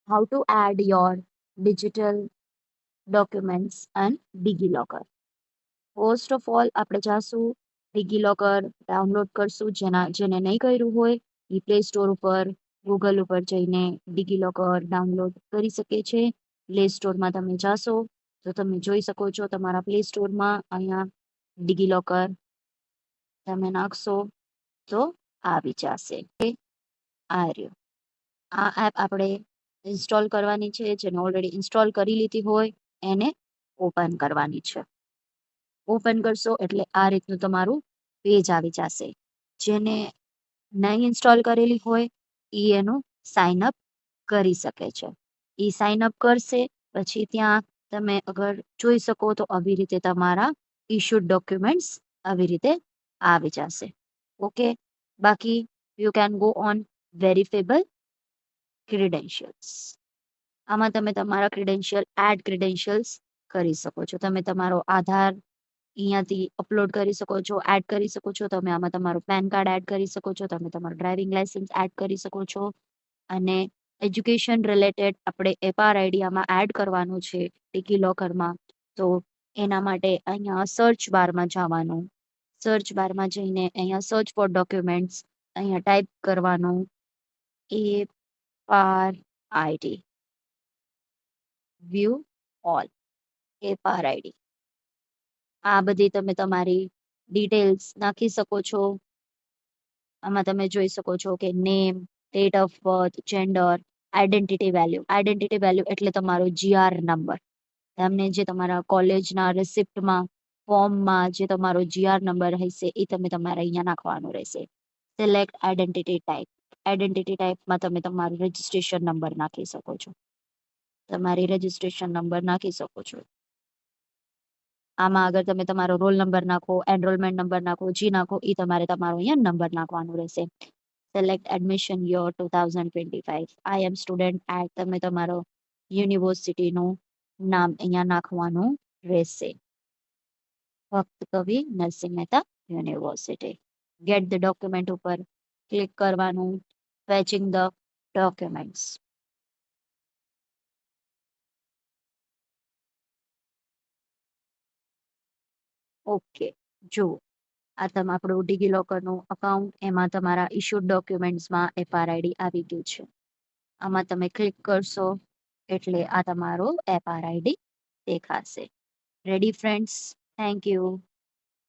how to add your digital documents and DigiLocker. First of all આપણે જાશું ડિગીલોકર download કરશું. જેને નહીં કર્યું હોય એ પ્લે સ્ટોર ઉપર ગૂગલ ઉપર જઈને ડિગીલોકર ડાઉનલોડ કરી શકે છે. પ્લે સ્ટોરમાં તમે જાશો તો તમે જોઈ શકો છો તમારા પ્લે સ્ટોરમાં અહીંયા ડિગીલોકર તમે નાખશો તો આવી જશે. આ રહ્યો. આ એપ આપણે ઇન્સ્ટોલ કરવાની છે. જેને ઓલરેડી ઇન્સ્ટોલ કરી લીધી હોય એને ઓપન કરવાની છે. ઓપન કરશો એટલે આ રીતનું તમારું પેજ આવી જશે. જેને નહીં ઇન્સ્ટોલ કરેલી હોય એ એનું સાઇન અપ કરી શકે છે. એ સાઇન અપ કરશે પછી ત્યાં તમે અગર જોઈ શકો તો આવી રીતે તમારા ઇશ્યુડ ડોક્યુમેન્ટ્સ આવી રીતે આવી જશે. ઓકે, બાકી યુ કેન ગો ઓન વેરીફેબલ ક્રિડેન્શિયલ્સ. આમાં તમે તમારા ક્રિડેન્શિયલ્સ કરી શકો છો. તમે તમારો આધાર અહીંયાથી અપલોડ કરી શકો છો, એડ કરી શકો છો. તમે આમાં તમારું પેન કાર્ડ એડ કરી શકો છો, તમે તમારું ડ્રાઇવિંગ લાયસન્સ એડ કરી શકો છો. અને એજ્યુકેશન રિલેટેડ આપણે FRID આમાં એડ કરવાનું છે ડિગીલોકરમાં. તો એના માટે અહીંયા સર્ચ બારમાં જવાનું. સર્ચ બારમાં જઈને અહીંયા સર્ચ ફોર ડોક્યુમેન્ટ્સ અહીંયા ટાઈપ કરવાનું FRID વ્યૂ ઓલ FRID. આ બધી તમે તમારી ડિટેલ્સ નાખી શકો છો. આમાં તમે જોઈ શકો છો કે name, date of birth, gender, identity value. Identity value એટલે તમારો GR નંબર. તમને જે તમારા કોલેજના રિસિપ્ટમાં ફોર્મમાં જે તમારો GR નંબર હશે એ તમે તમારે અહીંયા નાખવાનું રહેશે. Select identity type. આઈડેન્ટિટી ટાઈપમાં તમે તમારું રજિસ્ટ્રેશન નંબર નાખી શકો છો. તમારી રજિસ્ટ્રેશન નંબર નાખી શકો છો. આમાં અગર તમે તમારો રોલ નંબર નાખો, એનરોલમેન્ટ નંબર નાખો, જી નાખો એ તમારે તમારો અહીંયા નંબર નાખવાનું રહેશે. Select admission year 2025. I am student at. તમે તમારો યુનિવર્સિટીનું નામ અહીંયા નાખવાનું રહેશે. ભક્ત કવિ Narsinh Mehta university. Get the document ઉપર ક્લિક કરવાનું. Fetching the documents. ઓકે, જુઓ આ તમે આપણું ડિગીલોકરનું અકાઉન્ટ, એમાં તમારા ઇશ્યુડ ડોક્યુમેન્ટ્સમાં FRID આવી ગયું છે. આમાં તમે ક્લિક કરશો એટલે આ તમારો FRID દેખાશે. Ready friends? Thank you.